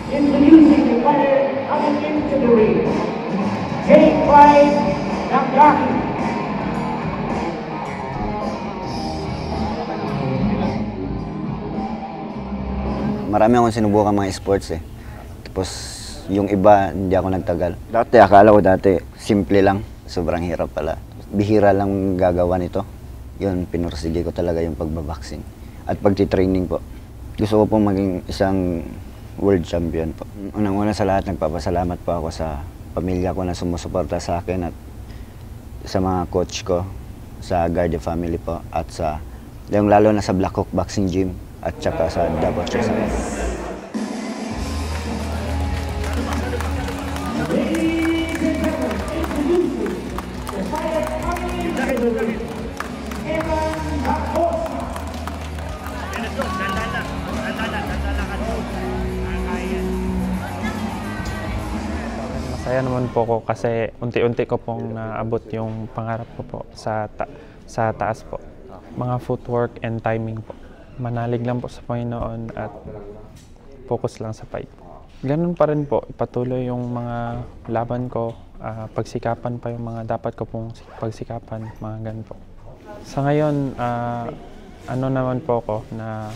Introducing the fighter coming into the ring. Take fight, Nagaki. Marami akong sinubukan mga sports eh. Tapos yung iba, hindi ako nagtagal. Dati, akala ko simple lang. Sobrang hirap pala. Bihira lang gagawa nito. Yun, pinursige ko talaga yung pagbaboxing. At pagtitraining po. Gusto ko po maging isang world champion po. Unang-una sa lahat, nagpapasalamat po ako sa pamilya ko na sumusuporta sa akin at sa mga coach ko, sa Guardia family po, at sa, lalo na sa Black Hawk Boxing Gym at saka sa Davao Chess. Masaya naman po ko kasi unti-unti ko pong naabot yung pangarap ko po sa taas po. Mga footwork and timing po. Manalig lang po sa Panginoon at focus lang sa fight. Ganun pa rin po, ipatuloy yung mga laban ko, pagsikapan pa yung mga dapat ko pong pagsikapan, mga ganun po. Sa ngayon, ano naman po ko na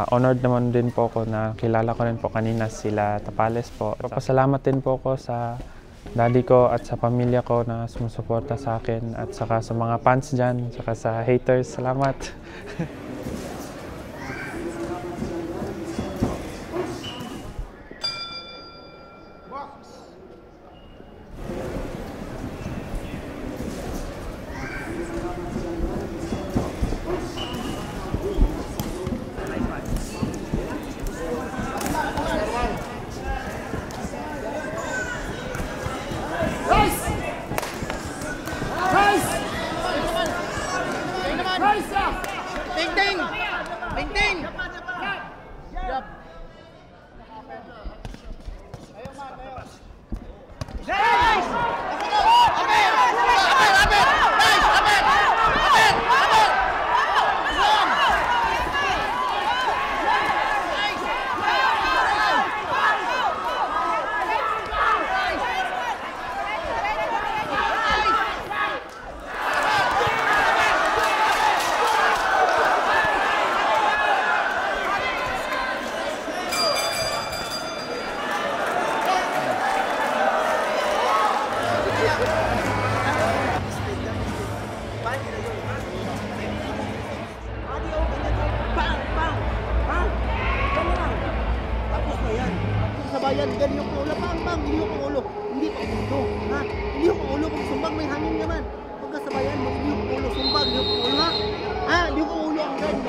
honored naman din po ako na kilala ko rin po kanina sila Tapales po. Papasalamat din po ako sa daddy ko at sa pamilya ko na sumusuporta sa akin at saka sa mga fans dyan, saka sa haters. Salamat! Sabayan, ganyan yung ulo, pang, hindi yung ulo, hindi pa ulo, ha? Hindi yung ulo, kung sumbang may hangin naman. Pagkasabayan mo, hindi yung ulo, sumbang, hindi yung ulo, ha? Ha? Hindi yung ulo ang ganyan.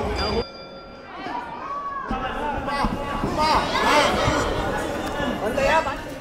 Bantaya, bantaya.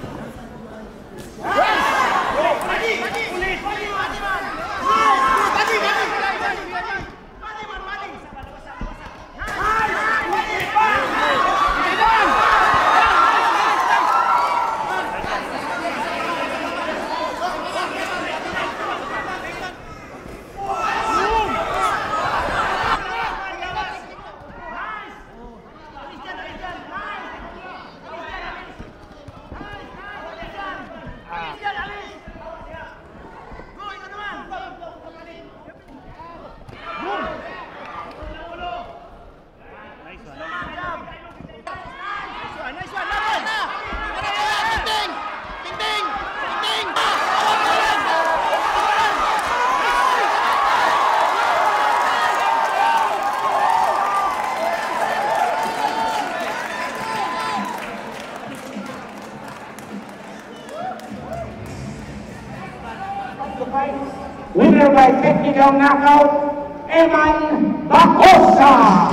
Winner by technical knockout, Eman Bacosa.